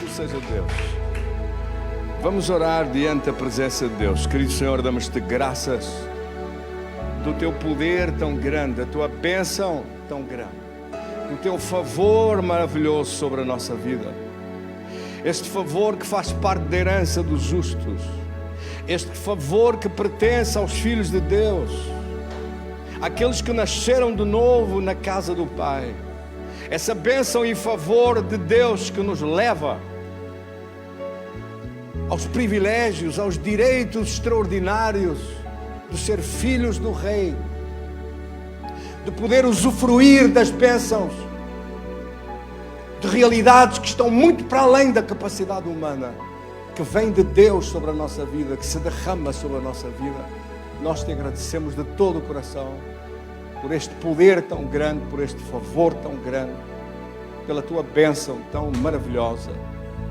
Bendito seja Deus. Vamos orar diante da presença de Deus. Querido Senhor, damos-te graças do teu poder tão grande, da tua bênção tão grande, do teu favor maravilhoso sobre a nossa vida. Este favor que faz parte da herança dos justos. Este favor que pertence aos filhos de Deus, aqueles que nasceram de novo na casa do Pai. Essa bênção e favor de Deus que nos leva aos privilégios, aos direitos extraordinários de ser filhos do Rei, de poder usufruir das bênçãos, de realidades que estão muito para além da capacidade humana, que vem de Deus sobre a nossa vida, que se derrama sobre a nossa vida. Nós te agradecemos de todo o coração por este poder tão grande, por este favor tão grande, pela tua bênção tão maravilhosa.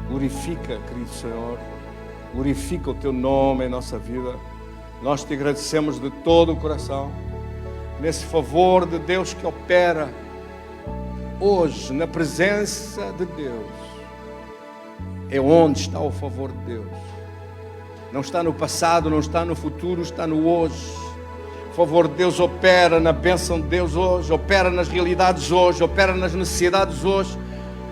Glorifica, querido Senhor, glorifica o teu nome em nossa vida. Nós te agradecemos de todo o coração, nesse favor de Deus que opera hoje, na presença de Deus. É onde está o favor de Deus. Não está no passado, não está no futuro, está no hoje. O favor de Deus opera na bênção de Deus hoje, opera nas realidades hoje, opera nas necessidades hoje,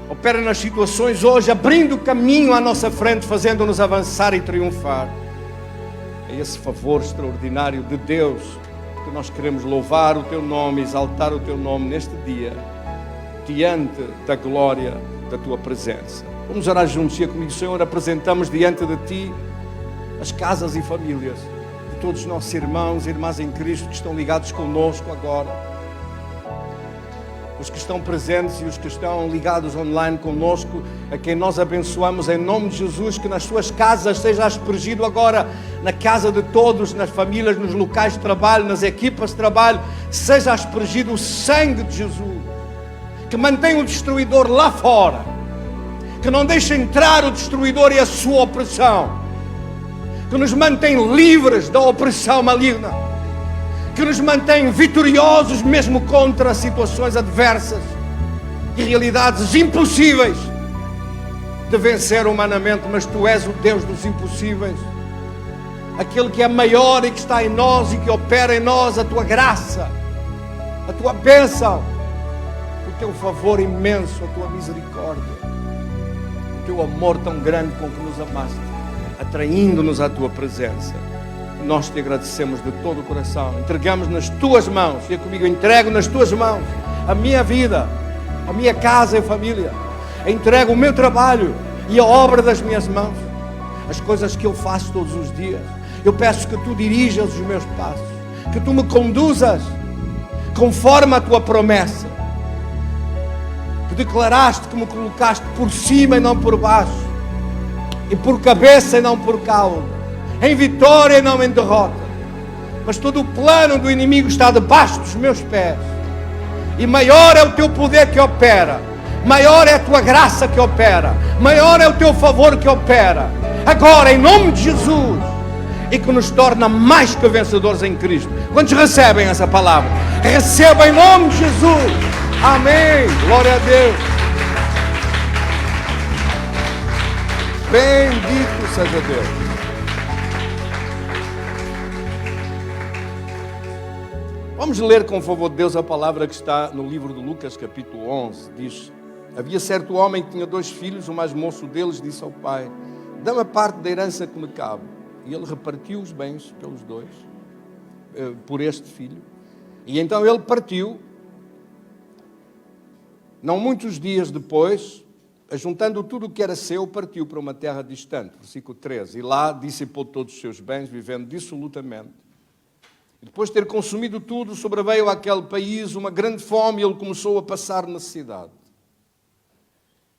opera nas situações hoje, abrindo o caminho à nossa frente, fazendo-nos avançar e triunfar. É esse favor extraordinário de Deus que nós queremos louvar o teu nome, exaltar o teu nome neste dia, diante da glória da tua presença. Vamos orar juntos e comigo. Senhor, apresentamos diante de ti as casas e famílias de todos os nossos irmãos e irmãs em Cristo que estão ligados conosco agora, os que estão presentes e os que estão ligados online conosco, a quem nós abençoamos em nome de Jesus, que nas suas casas seja aspergido agora, na casa de todos, nas famílias, nos locais de trabalho, nas equipas de trabalho, seja aspergido o sangue de Jesus, que mantém o destruidor lá fora, que não deixe entrar o destruidor e a sua opressão, que nos mantém livres da opressão maligna, que nos mantém vitoriosos mesmo contra situações adversas e realidades impossíveis de vencer humanamente, mas tu és o Deus dos impossíveis, aquele que é maior e que está em nós e que opera em nós a tua graça, a tua bênção, o teu favor imenso, a tua misericórdia, o teu amor tão grande com que nos amaste, atraindo-nos à tua presença. Nós te agradecemos de todo o coração. Entregamos nas tuas mãos. E comigo, entrego nas tuas mãos a minha vida, a minha casa e família. Entrego o meu trabalho e a obra das minhas mãos, as coisas que eu faço todos os dias. Eu peço que tu dirijas os meus passos, que tu me conduzas conforme a tua promessa, que declaraste que me colocaste por cima e não por baixo, e por cabeça e não por cauda, em vitória e não em derrota. Mas todo o plano do inimigo está debaixo dos meus pés, e maior é o teu poder que opera, maior é a tua graça que opera, maior é o teu favor que opera, agora em nome de Jesus, e que nos torna mais que vencedores em Cristo. Quantos recebem essa palavra? Receba em nome de Jesus. Amém. Glória a Deus. Bendito seja Deus. Vamos ler com o favor de Deus a palavra que está no livro de Lucas, capítulo 11. Diz: havia certo homem que tinha 2 filhos. O mais moço deles disse ao pai: dá-me a parte da herança que me cabe. E ele repartiu os bens pelos 2, por este filho. E então ele partiu. Não muitos dias depois, ajuntando tudo o que era seu, partiu para uma terra distante. Versículo 13. E lá dissipou todos os seus bens, vivendo dissolutamente. E depois de ter consumido tudo, sobreveio àquele país uma grande fome e ele começou a passar necessidade.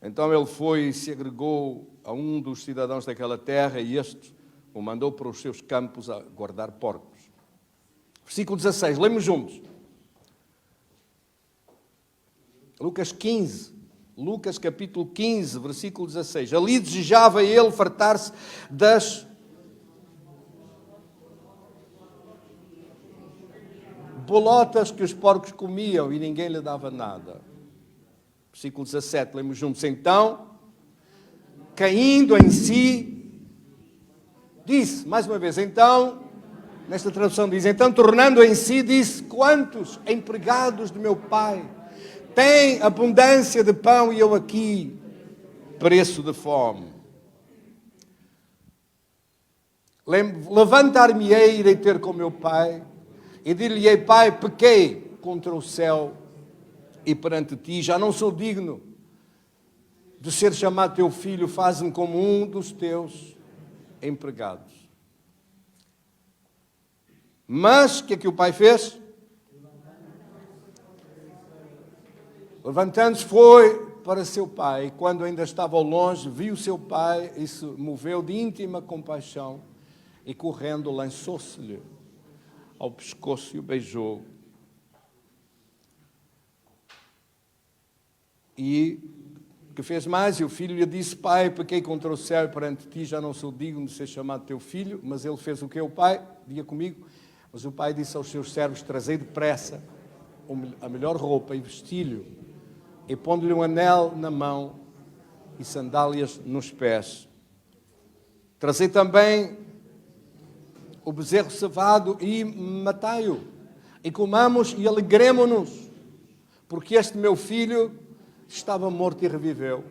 Então ele foi e se agregou a um dos cidadãos daquela terra, e este o mandou para os seus campos a guardar porcos. Versículo 16. Lemos juntos. Lucas 15. Lucas capítulo 15, versículo 16. Ali desejava ele fartar-se das bolotas que os porcos comiam e ninguém lhe dava nada. Versículo 17, lemos juntos. Então, caindo em si, disse, mais uma vez, então, nesta tradução diz, então, tornando em si, disse, quantos empregados de meu pai têm abundância de pão e eu aqui pereço de fome? Levantar-me-ei, irei ter com meu pai, e dir-lhe-ei, pai, pequei contra o céu e perante ti, já não sou digno de ser chamado teu filho, faz-me como um dos teus empregados. Mas, o que é que o pai fez? Levantando-se, foi para seu pai, e quando ainda estava ao longe, viu seu pai e se moveu de íntima compaixão, e correndo lançou-se-lhe ao pescoço e o beijou. E que fez mais? E o filho lhe disse, pai, pequei contra o céu e perante ti, já não sou digno de ser chamado teu filho. Mas ele fez o que o pai? Diga comigo. Mas o pai disse aos seus servos, trazei depressa a melhor roupa e vestilho, e pondo-lhe um anel na mão e sandálias nos pés. Trazei também o bezerro cevado e matai-o, e comamos e alegremo-nos, porque este meu filho estava morto e reviveu,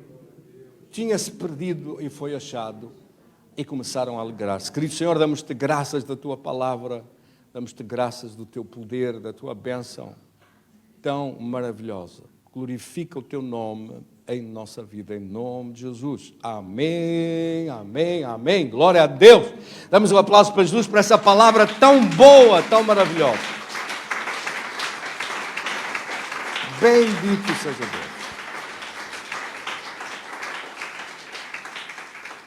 tinha-se perdido e foi achado, e começaram a alegrar-se. Querido Senhor, damos-te graças da tua palavra, damos-te graças do teu poder, da tua bênção tão maravilhosa. Glorifica o teu nome em nossa vida, em nome de Jesus. Amém, amém, amém. Glória a Deus. Damos um aplauso para Jesus por essa palavra tão boa, tão maravilhosa. Bendito seja Deus.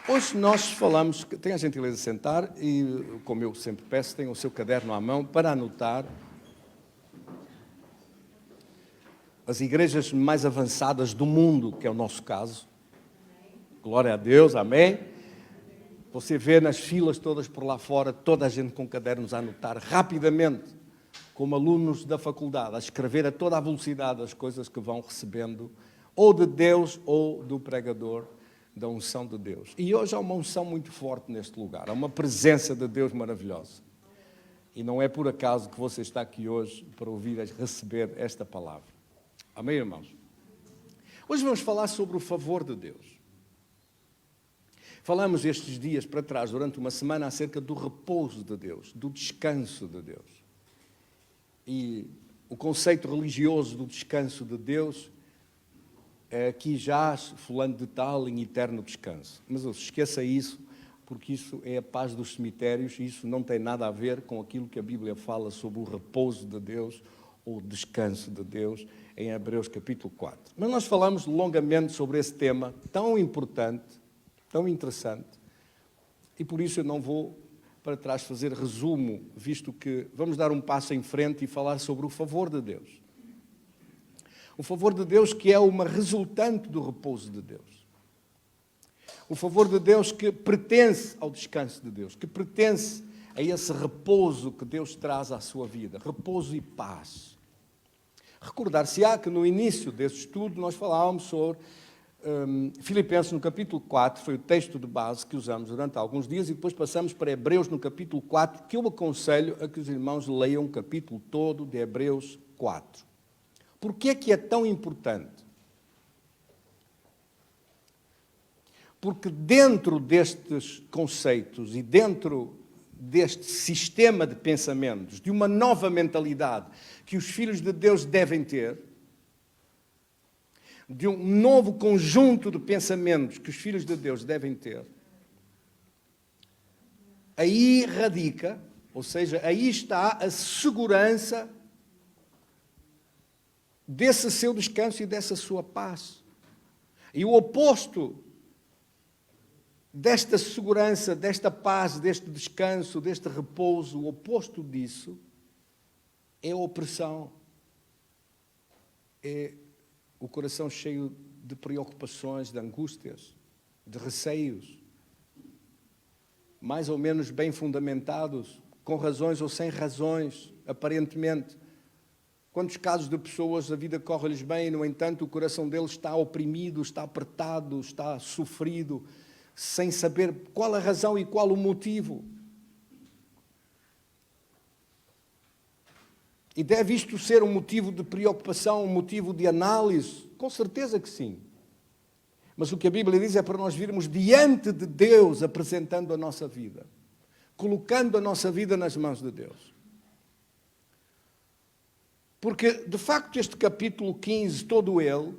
Hoje nós falamos, tenha a gentileza de sentar e, como eu sempre peço, tenha o seu caderno à mão para anotar as igrejas mais avançadas do mundo, que é o nosso caso. Glória a Deus, amém. Você vê nas filas todas por lá fora, toda a gente com cadernos a anotar rapidamente, como alunos da faculdade, a escrever a toda a velocidade as coisas que vão recebendo, ou de Deus ou do pregador, da unção de Deus. E hoje há uma unção muito forte neste lugar, há uma presença de Deus maravilhosa. E não é por acaso que você está aqui hoje para ouvir, receber esta palavra. Amém, irmãos? Hoje vamos falar sobre o favor de Deus. Falamos estes dias para trás, durante uma semana, acerca do repouso de Deus, do descanso de Deus. E o conceito religioso do descanso de Deus é aqui jaz fulano de tal em eterno descanso. Mas esqueça isso, porque isso é a paz dos cemitérios e isso não tem nada a ver com aquilo que a Bíblia fala sobre o repouso de Deus ou o descanso de Deus em Hebreus capítulo 4. Mas nós falamos longamente sobre esse tema tão importante, tão interessante, e por isso eu não vou para trás fazer resumo, visto que vamos dar um passo em frente e falar sobre o favor de Deus. O favor de Deus que é uma resultante do repouso de Deus. O favor de Deus que pertence ao descanso de Deus, que pertence a esse repouso que Deus traz à sua vida, repouso e paz. Recordar-se-á que no início desse estudo nós falávamos sobre Filipenses no capítulo 4, foi o texto de base que usamos durante alguns dias, e depois passamos para Hebreus no capítulo 4, que eu aconselho a que os irmãos leiam o capítulo todo de Hebreus 4. Porquê é que é tão importante? Porque dentro destes conceitos e dentro deste sistema de pensamentos, de uma nova mentalidade que os filhos de Deus devem ter, de um novo conjunto de pensamentos que os filhos de Deus devem ter, aí radica, ou seja, aí está a segurança desse seu descanso e dessa sua paz. E o oposto desta segurança, desta paz, deste descanso, deste repouso, o oposto disso é a opressão, é o coração cheio de preocupações, de angústias, de receios, mais ou menos bem fundamentados, com razões ou sem razões, aparentemente. Quantos casos de pessoas, a vida corre-lhes bem e, no entanto, o coração deles está oprimido, está apertado, está sofrido, sem saber qual a razão e qual o motivo. E deve isto ser um motivo de preocupação, um motivo de análise? Com certeza que sim. Mas o que a Bíblia diz é para nós virmos diante de Deus, apresentando a nossa vida, colocando a nossa vida nas mãos de Deus. Porque, de facto, este capítulo 15, todo ele,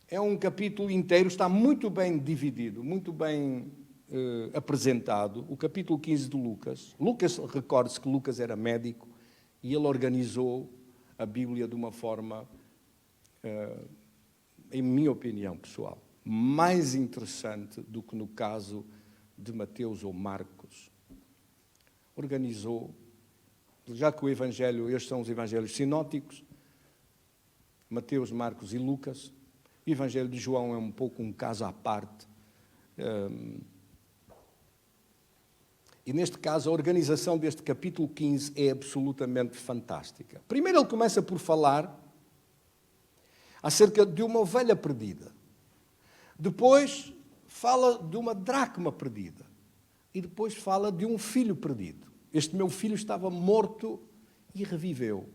é um capítulo inteiro, está muito bem dividido, muito bem apresentado. O capítulo 15 de Lucas. Recorde-se que Lucas era médico e ele organizou a Bíblia de uma forma, em minha opinião pessoal, mais interessante do que no caso de Mateus ou Marcos. Organizou, já que o Evangelho, estes são os Evangelhos sinóticos, Mateus, Marcos e Lucas. O Evangelho de João é um pouco um caso à parte. E neste caso, a organização deste capítulo 15 é absolutamente fantástica. Primeiro ele começa por falar acerca de uma ovelha perdida. Depois fala de uma dracma perdida. E depois fala de um filho perdido. Este meu filho estava morto e reviveu.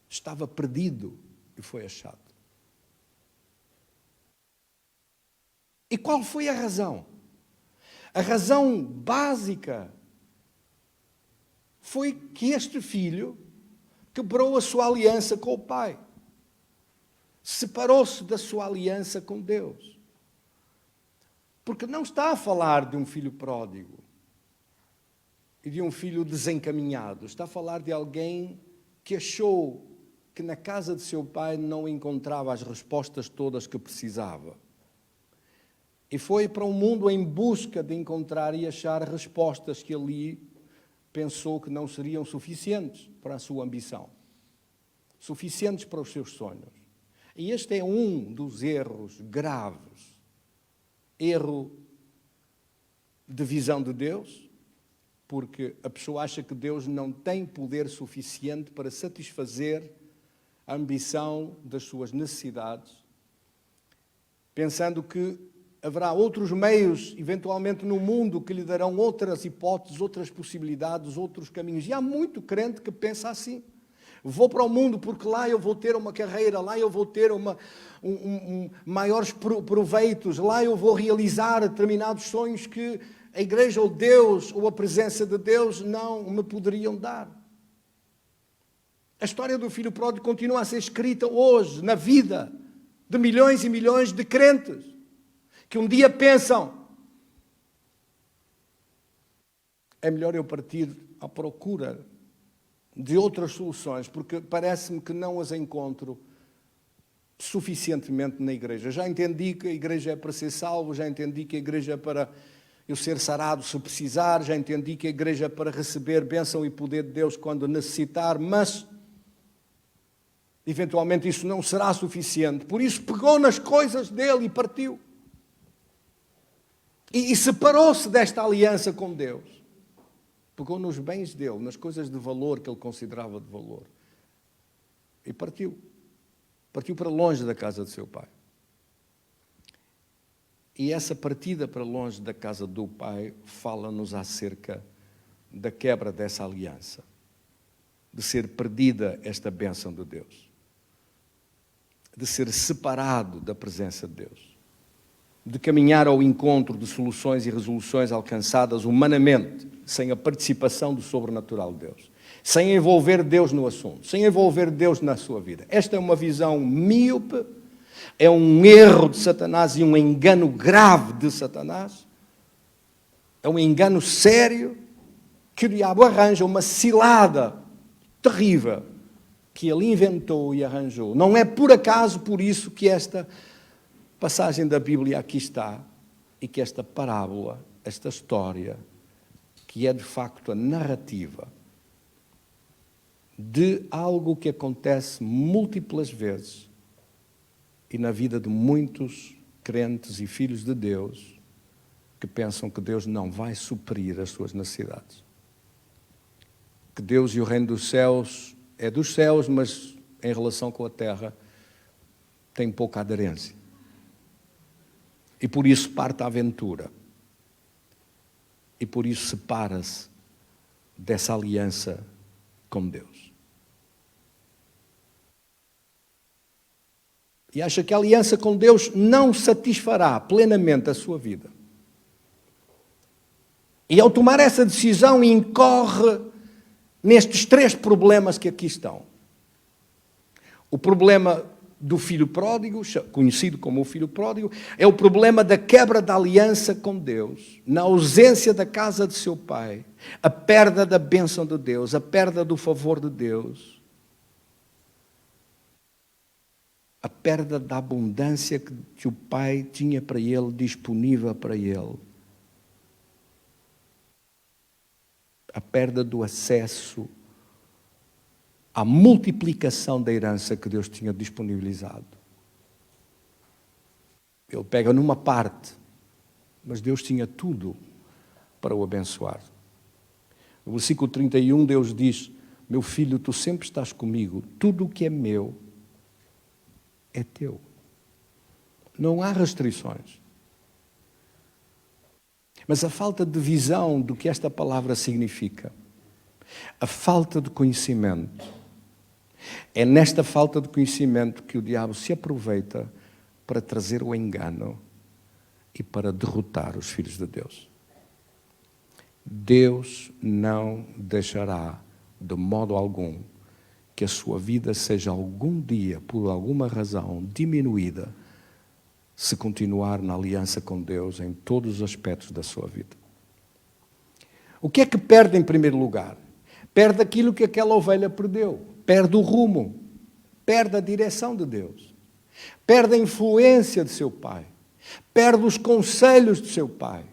Estava perdido e foi achado. E qual foi a razão? A razão básica foi que este filho quebrou a sua aliança com o pai. Separou-se da sua aliança com Deus. Porque não está a falar de um filho pródigo e de um filho desencaminhado. Está a falar de alguém que achou que na casa de seu pai não encontrava as respostas todas que precisava. E foi para o mundo em busca de encontrar e achar respostas que ali pensou que não seriam suficientes para a sua ambição, suficientes para os seus sonhos. E este é um dos erros graves. Erro de visão de Deus, porque a pessoa acha que Deus não tem poder suficiente para satisfazer a ambição das suas necessidades, pensando que haverá outros meios, eventualmente no mundo, que lhe darão outras hipóteses, outras possibilidades, outros caminhos. E há muito crente que pensa assim. Vou para o mundo porque lá eu vou ter uma carreira, lá eu vou ter maiores proveitos, lá eu vou realizar determinados sonhos que a igreja ou Deus ou a presença de Deus não me poderiam dar. A história do filho pródigo continua a ser escrita hoje, na vida de milhões e milhões de crentes, que um dia pensam, é melhor eu partir à procura de outras soluções, porque parece-me que não as encontro suficientemente na igreja. Já entendi que a igreja é para ser salvo, já entendi que a igreja é para eu ser sarado se precisar, já entendi que a igreja é para receber bênção e poder de Deus quando necessitar, mas eventualmente isso não será suficiente. Por isso pegou nas coisas dele e partiu. E separou-se desta aliança com Deus. Pegou nos bens dele, nas coisas de valor que ele considerava de valor. E partiu. Partiu para longe da casa de seu pai. E essa partida para longe da casa do pai fala-nos acerca da quebra dessa aliança. De ser perdida esta bênção de Deus. De ser separado da presença de Deus. De caminhar ao encontro de soluções e resoluções alcançadas humanamente, sem a participação do sobrenatural de Deus, sem envolver Deus no assunto, sem envolver Deus na sua vida. Esta é uma visão míope, é um erro de Satanás e um engano grave de Satanás, é um engano sério que o diabo arranja, uma cilada terrível que ele inventou e arranjou. Não é por acaso por isso que esta passagem da Bíblia aqui está e que esta parábola, esta história, que é de facto a narrativa de algo que acontece múltiplas vezes e na vida de muitos crentes e filhos de Deus que pensam que Deus não vai suprir as suas necessidades. Que Deus e o reino dos céus é dos céus, mas em relação com a terra tem pouca aderência. E por isso parte a aventura. E por isso separa-se dessa aliança com Deus. E acha que a aliança com Deus não satisfará plenamente a sua vida. E ao tomar essa decisão, incorre nestes 3 problemas que aqui estão. O problema do filho pródigo, conhecido como o filho pródigo, é o problema da quebra da aliança com Deus, na ausência da casa de seu pai, a perda da bênção de Deus, a perda do favor de Deus, a perda da abundância que o pai tinha para ele, disponível para ele, a perda do acesso à multiplicação da herança que Deus tinha disponibilizado. Ele pega numa parte, mas Deus tinha tudo para o abençoar. No versículo 31, Deus diz: meu filho, tu sempre estás comigo, tudo o que é meu é teu. Não há restrições. Mas a falta de visão do que esta palavra significa, a falta de conhecimento, é nesta falta de conhecimento que o diabo se aproveita para trazer o engano e para derrotar os filhos de Deus. Deus não deixará de modo algum que a sua vida seja algum dia, por alguma razão, diminuída, se continuar na aliança com Deus em todos os aspectos da sua vida. O que é que perde em primeiro lugar? Perde aquilo que aquela ovelha perdeu. Perde o rumo, perde a direção de Deus, perde a influência de seu pai, perde os conselhos de seu pai,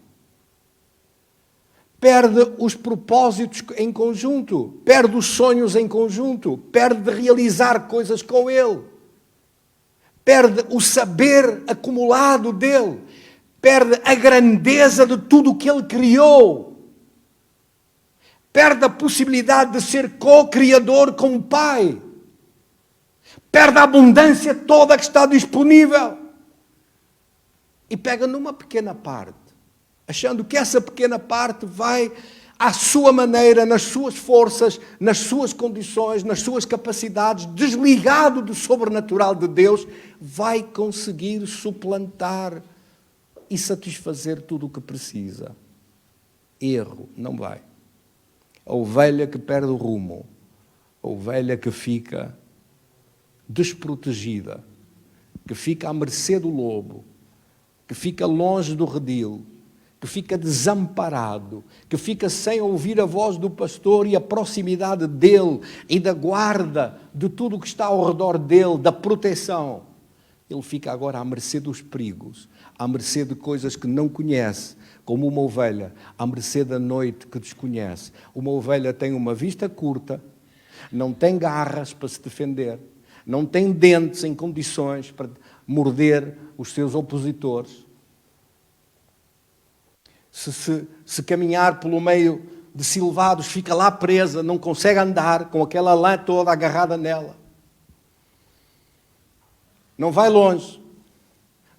perde os propósitos em conjunto, perde os sonhos em conjunto, perde de realizar coisas com ele, perde o saber acumulado dele, perde a grandeza de tudo o que ele criou. Perde a possibilidade de ser co-criador com o Pai. Perde a abundância toda que está disponível. E pega numa pequena parte, achando que essa pequena parte vai, à sua maneira, nas suas forças, nas suas condições, nas suas capacidades, desligado do sobrenatural de Deus, vai conseguir suplantar e satisfazer tudo o que precisa. Erro, não vai. A ovelha que perde o rumo, a ovelha que fica desprotegida, que fica à mercê do lobo, que fica longe do redil, que fica desamparado, que fica sem ouvir a voz do pastor e a proximidade dele e da guarda de tudo o que está ao redor dele, da proteção. Ele fica agora à mercê dos perigos, à mercê de coisas que não conhece, como uma ovelha, à mercê da noite que desconhece. Uma ovelha tem uma vista curta, não tem garras para se defender, não tem dentes em condições para morder os seus opositores. Se caminhar pelo meio de silvados, fica lá presa, não consegue andar com aquela lã toda agarrada nela. Não vai longe.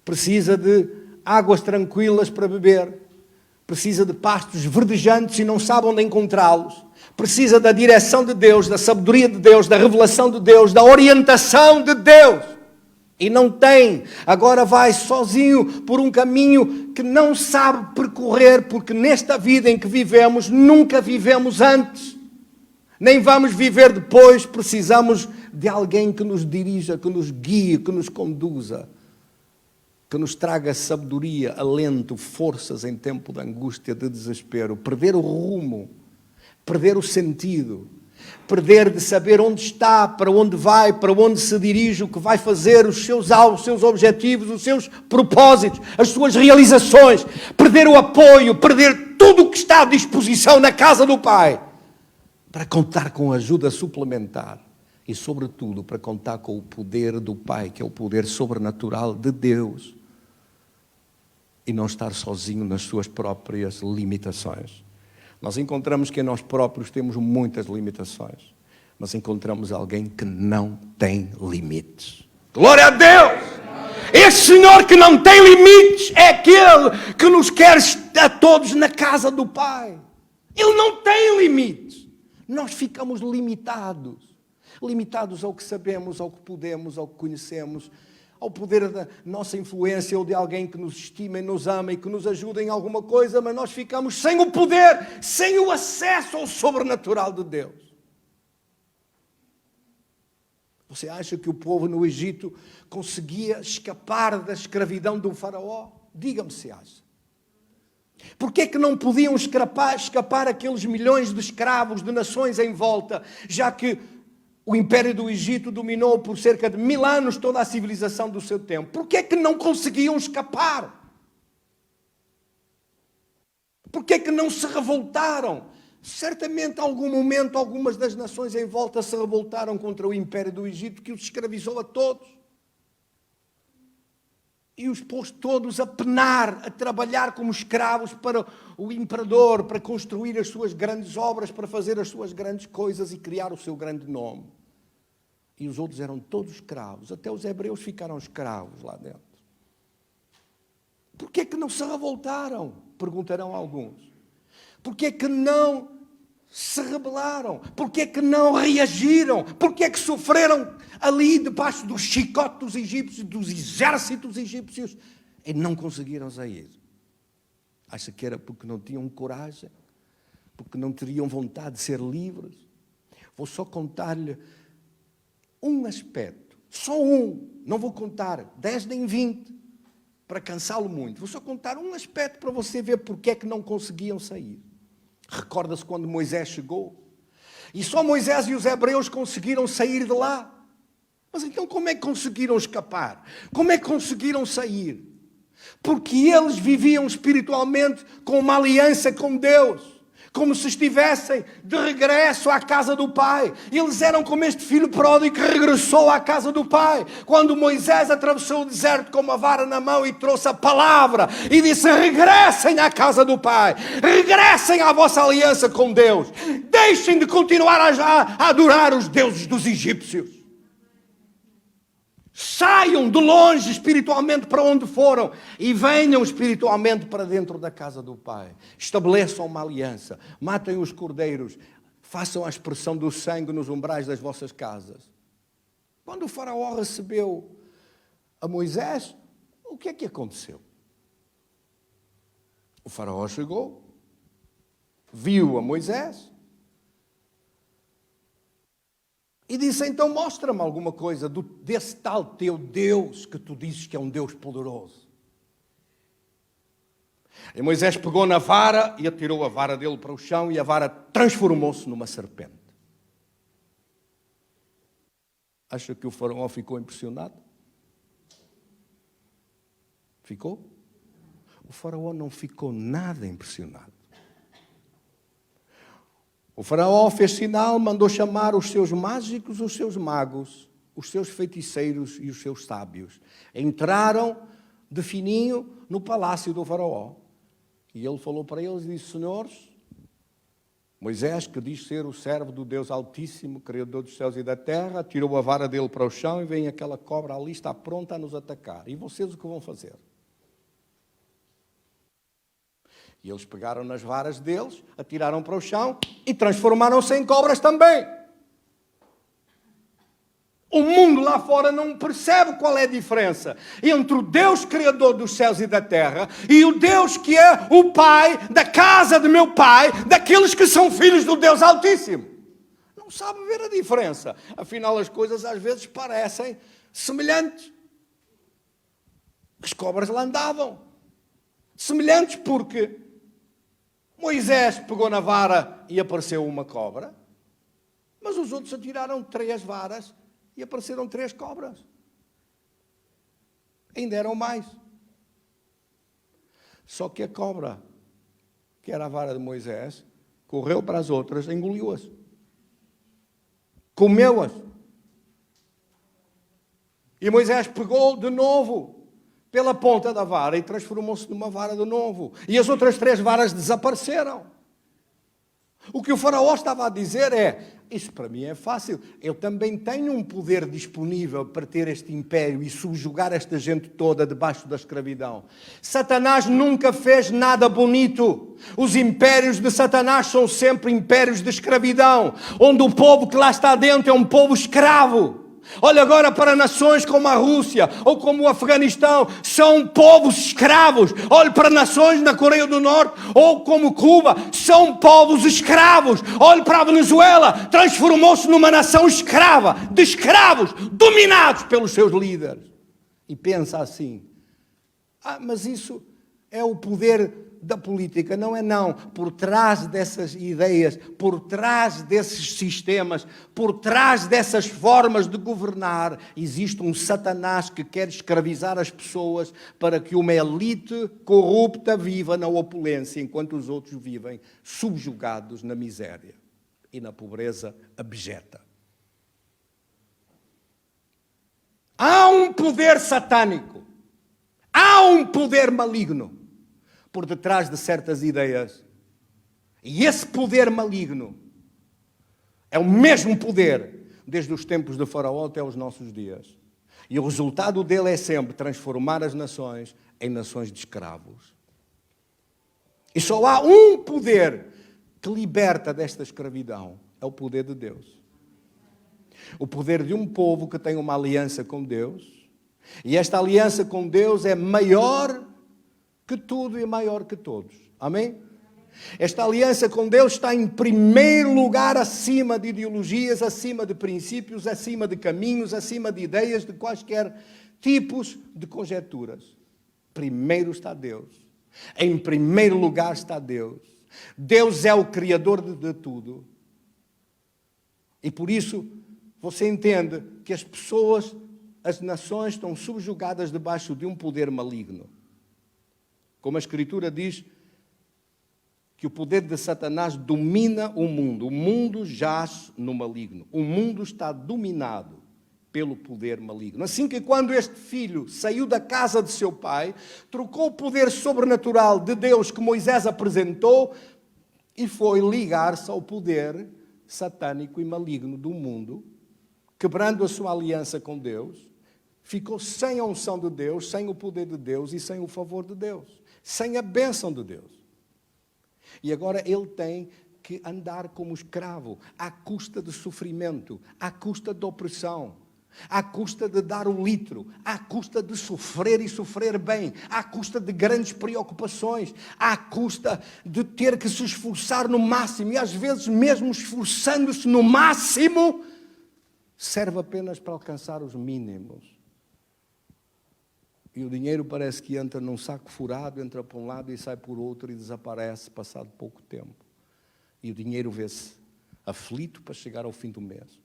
Precisa de águas tranquilas para beber. Precisa de pastos verdejantes e não sabe onde encontrá-los. Precisa da direção de Deus, da sabedoria de Deus, da revelação de Deus, da orientação de Deus. E não tem. Agora vai sozinho por um caminho que não sabe percorrer, porque nesta vida em que vivemos, nunca vivemos antes. Nem vamos viver depois. Precisamos de alguém que nos dirija, que nos guie, que nos conduza, que nos traga sabedoria, alento, forças em tempo de angústia, de desespero. Perder o rumo, perder o sentido, perder de saber onde está, para onde vai, para onde se dirige, o que vai fazer, os seus alvos, os seus objetivos, os seus propósitos, as suas realizações, perder o apoio, perder tudo o que está à disposição na casa do Pai, para contar com ajuda suplementar e, sobretudo, para contar com o poder do Pai, que é o poder sobrenatural de Deus, e não estar sozinho nas suas próprias limitações. Nós encontramos que nós próprios temos muitas limitações, mas encontramos alguém que não tem limites. Glória a Deus! Esse Senhor que não tem limites é aquele que nos quer a todos na casa do Pai. Ele não tem limites. Nós ficamos limitados. Limitados ao que sabemos, ao que podemos, ao que conhecemos, ao poder da nossa influência ou de alguém que nos estima e nos ama e que nos ajuda em alguma coisa, mas nós ficamos sem o poder, sem o acesso ao sobrenatural de Deus. Você acha que o povo no Egito conseguia escapar da escravidão do faraó? Diga-me se acha. Porquê é que não podiam escapar aqueles milhões de escravos de nações em volta, já que o Império do Egito dominou por cerca de 1000 anos toda a civilização do seu tempo? Porquê é que não conseguiam escapar? Porquê é que não se revoltaram? Certamente, em algum momento, algumas das nações em volta se revoltaram contra o Império do Egito, que os escravizou a todos. E os pôs todos a penar, a trabalhar como escravos para o imperador, para construir as suas grandes obras, para fazer as suas grandes coisas e criar o seu grande nome. E os outros eram todos escravos, até os hebreus ficaram escravos lá dentro. Porquê é que não se revoltaram? Perguntarão alguns. Porquê é que não se rebelaram? Porquê é que não reagiram? Porquê é que sofreram ali debaixo do chicote dos egípcios, dos exércitos egípcios, e não conseguiram sair? Acha que era porque não tinham coragem? Porque não teriam vontade de ser livres? Vou só contar-lhe um aspecto, só um, não vou contar 10 nem 20, para cansá-lo muito. Vou só contar um aspecto para você ver porque é que não conseguiam sair. Recorda-se quando Moisés chegou? E só Moisés e os hebreus conseguiram sair de lá. Mas então como é que conseguiram escapar? Como é que conseguiram sair? Porque eles viviam espiritualmente com uma aliança com Deus, como se estivessem de regresso à casa do Pai. Eles eram como este filho pródigo que regressou à casa do Pai. Quando Moisés atravessou o deserto com uma vara na mão e trouxe a palavra e disse: regressem à casa do Pai, regressem à vossa aliança com Deus, deixem de continuar a adorar os deuses dos egípcios. Saiam de longe espiritualmente para onde foram e venham espiritualmente para dentro da casa do Pai. Estabeleçam uma aliança, matem os cordeiros, façam a expressão do sangue nos umbrais das vossas casas. Quando o faraó recebeu a Moisés, o que é que aconteceu? O faraó chegou, viu a Moisés e disse: então mostra-me alguma coisa desse tal teu Deus que tu dizes que é um Deus poderoso. E Moisés pegou na vara e atirou a vara dele para o chão e a vara transformou-se numa serpente. Acha que o faraó ficou impressionado? Ficou? O faraó não ficou nada impressionado. O faraó fez sinal, mandou chamar os seus mágicos, os seus magos, os seus feiticeiros e os seus sábios. Entraram de fininho no palácio do faraó. E ele falou para eles e disse: senhores, Moisés, que diz ser o servo do Deus Altíssimo, Criador dos céus e da terra, tirou a vara dele para o chão e vem aquela cobra ali, está pronta a nos atacar. E vocês o que vão fazer? E eles pegaram nas varas deles, atiraram para o chão e transformaram-se em cobras também. O mundo lá fora não percebe qual é a diferença entre o Deus Criador dos céus e da terra e o Deus que é o Pai da casa de meu Pai, daqueles que são filhos do Deus Altíssimo. Não sabe ver a diferença. Afinal, as coisas às vezes parecem semelhantes. As cobras lá andavam. Semelhantes porque Moisés pegou na vara e apareceu uma cobra, mas os outros atiraram 3 varas e apareceram 3 cobras. Ainda eram mais. Só que a cobra, que era a vara de Moisés, correu para as outras, engoliu-as. Comeu-as. E Moisés pegou de novo pela ponta da vara e transformou-se numa vara de novo. E as outras 3 varas desapareceram. O que o faraó estava a dizer é, isso para mim é fácil, eu também tenho um poder disponível para ter este império e subjugar esta gente toda debaixo da escravidão. Satanás nunca fez nada bonito. Os impérios de Satanás são sempre impérios de escravidão, onde o povo que lá está dentro é um povo escravo. Olha agora para nações como a Rússia ou como o Afeganistão, são povos escravos. Olhe para nações na Coreia do Norte ou como Cuba, são povos escravos. Olhe para a Venezuela, transformou-se numa nação escrava, de escravos, dominados pelos seus líderes. E pensa assim, mas isso é o poder da política. Não é não. Por trás dessas ideias, por trás desses sistemas, por trás dessas formas de governar, existe um Satanás que quer escravizar as pessoas para que uma elite corrupta viva na opulência, enquanto os outros vivem subjugados na miséria e na pobreza abjeta. Há um poder satânico. Há um poder maligno por detrás de certas ideias. E esse poder maligno é o mesmo poder desde os tempos de Faraó até os nossos dias. E o resultado dele é sempre transformar as nações em nações de escravos. E só há um poder que liberta desta escravidão. É o poder de Deus. O poder de um povo que tem uma aliança com Deus. E esta aliança com Deus é maior que tudo e maior que todos. Amém? Esta aliança com Deus está em primeiro lugar acima de ideologias, acima de princípios, acima de caminhos, acima de ideias, de quaisquer tipos de conjecturas. Primeiro está Deus. Em primeiro lugar está Deus. Deus é o Criador de tudo. E por isso você entende que as pessoas, as nações estão subjugadas debaixo de um poder maligno. Como a Escritura diz, que o poder de Satanás domina o mundo jaz no maligno, o mundo está dominado pelo poder maligno. Assim que quando este filho saiu da casa de seu pai, trocou o poder sobrenatural de Deus que Moisés apresentou e foi ligar-se ao poder satânico e maligno do mundo, quebrando a sua aliança com Deus, ficou sem a unção de Deus, sem o poder de Deus e sem o favor de Deus. Sem a bênção de Deus. E agora ele tem que andar como escravo, à custa de sofrimento, à custa de opressão, à custa de dar o litro, à custa de sofrer e sofrer bem, à custa de grandes preocupações, à custa de ter que se esforçar no máximo, e às vezes mesmo esforçando-se no máximo, serve apenas para alcançar os mínimos. E o dinheiro parece que entra num saco furado, entra por um lado e sai por outro e desaparece passado pouco tempo. E o dinheiro vê-se aflito para chegar ao fim do mês.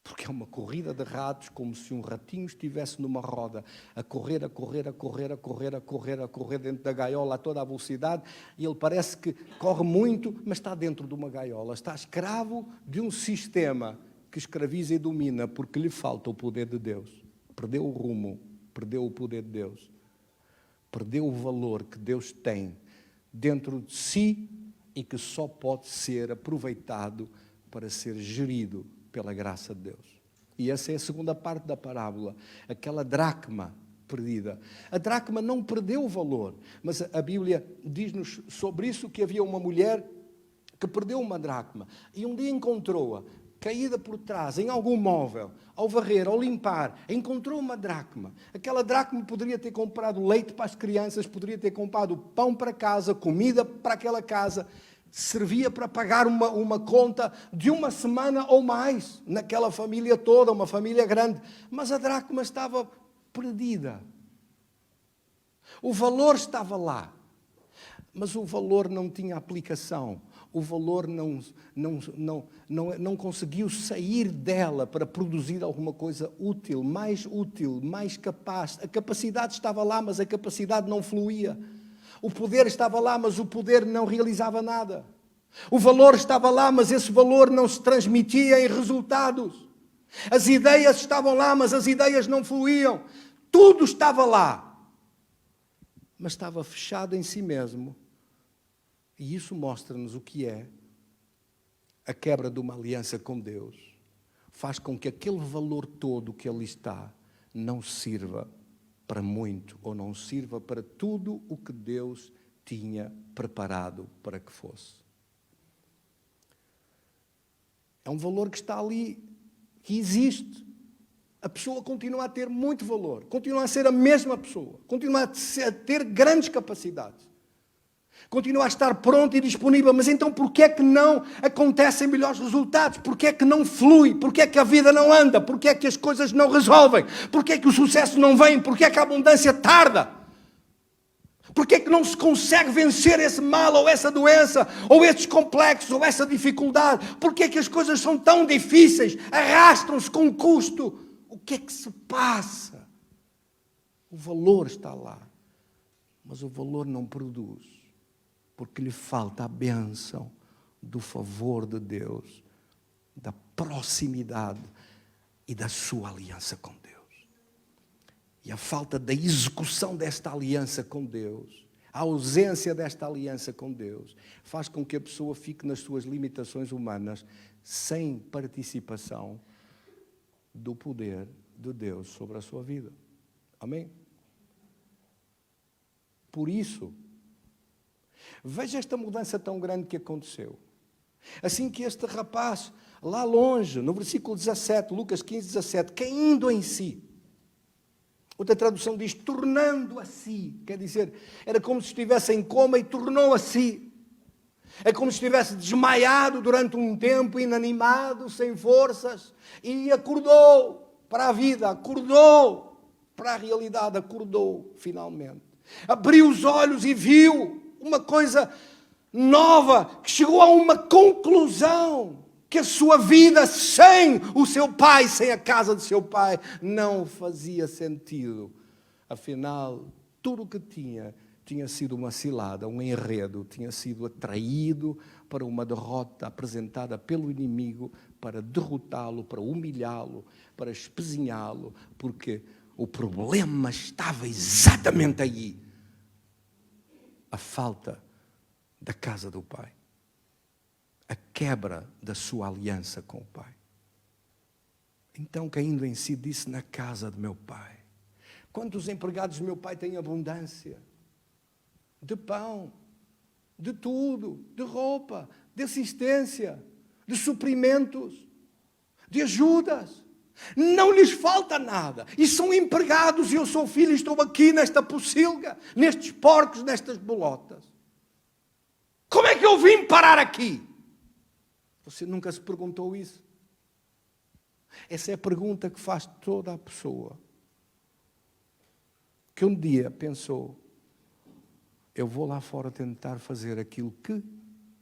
Porque é uma corrida de ratos, como se um ratinho estivesse numa roda, a correr, a correr, a correr, a correr, a correr, a correr dentro da gaiola a toda a velocidade, e ele parece que corre muito, mas está dentro de uma gaiola. Está escravo de um sistema que escraviza e domina, porque lhe falta o poder de Deus. Perdeu o rumo, perdeu o poder de Deus, perdeu o valor que Deus tem dentro de si e que só pode ser aproveitado para ser gerido pela graça de Deus. E essa é a segunda parte da parábola, aquela dracma perdida. A dracma não perdeu o valor, mas a Bíblia diz-nos sobre isso que havia uma mulher que perdeu uma dracma e um dia encontrou-a, caída por trás, em algum móvel, ao varrer, ao limpar, encontrou uma dracma. Aquela dracma poderia ter comprado leite para as crianças, poderia ter comprado pão para casa, comida para aquela casa, servia para pagar uma conta de uma semana ou mais, naquela família toda, uma família grande. Mas a dracma estava perdida. O valor estava lá, mas o valor não tinha aplicação. O valor não conseguiu sair dela para produzir alguma coisa útil, mais capaz. A capacidade estava lá, mas a capacidade não fluía. O poder estava lá, mas o poder não realizava nada. O valor estava lá, mas esse valor não se transmitia em resultados. As ideias estavam lá, mas as ideias não fluíam. Tudo estava lá, mas estava fechado em si mesmo. E isso mostra-nos o que é a quebra de uma aliança com Deus. Faz com que aquele valor todo que ali está não sirva para muito, ou não sirva para tudo o que Deus tinha preparado para que fosse. É um valor que está ali, que existe. A pessoa continua a ter muito valor, continua a ser a mesma pessoa, continua a ter grandes capacidades, continua a estar pronta e disponível, mas então porquê é que não acontecem melhores resultados? Porquê é que não flui? Porquê é que a vida não anda? Porquê é que as coisas não resolvem? Porquê é que o sucesso não vem? Porquê é que a abundância tarda? Porquê é que não se consegue vencer esse mal, ou essa doença, ou esses complexos, ou essa dificuldade? Porquê é que as coisas são tão difíceis? Arrastam-se com custo. O que é que se passa? O valor está lá, mas o valor não produz, porque lhe falta a bênção do favor de Deus, da proximidade e da sua aliança com Deus. E a falta da execução desta aliança com Deus, a ausência desta aliança com Deus, faz com que a pessoa fique nas suas limitações humanas, sem participação do poder de Deus sobre a sua vida. Amém? Por isso, veja esta mudança tão grande que aconteceu. Assim que este rapaz, lá longe, no versículo 17, Lucas 15, 17, caindo em si. Outra tradução diz, tornando a si. Quer dizer, era como se estivesse em coma e tornou a si. É como se estivesse desmaiado durante um tempo, inanimado, sem forças, e acordou para a vida, acordou para a realidade, acordou finalmente. Abriu os olhos e viu uma coisa nova, que chegou a uma conclusão, que a sua vida sem o seu pai, sem a casa de seu pai, não fazia sentido. Afinal, tudo o que tinha sido uma cilada, um enredo, tinha sido atraído para uma derrota apresentada pelo inimigo, para derrotá-lo, para humilhá-lo, para espezinhá-lo, porque o problema estava exatamente aí. A falta da casa do pai. A quebra da sua aliança com o pai. Então, caindo em si, disse, na casa de meu pai. Quantos empregados do meu pai têm abundância? De pão, de tudo, de roupa, de assistência, de suprimentos, de ajudas. Não lhes falta nada. E são empregados, e eu sou filho e estou aqui nesta pocilga, nestes porcos, nestas bolotas. Como é que eu vim parar aqui? Você nunca se perguntou isso? Essa é a pergunta que faz toda a pessoa que um dia pensou, eu vou lá fora tentar fazer aquilo que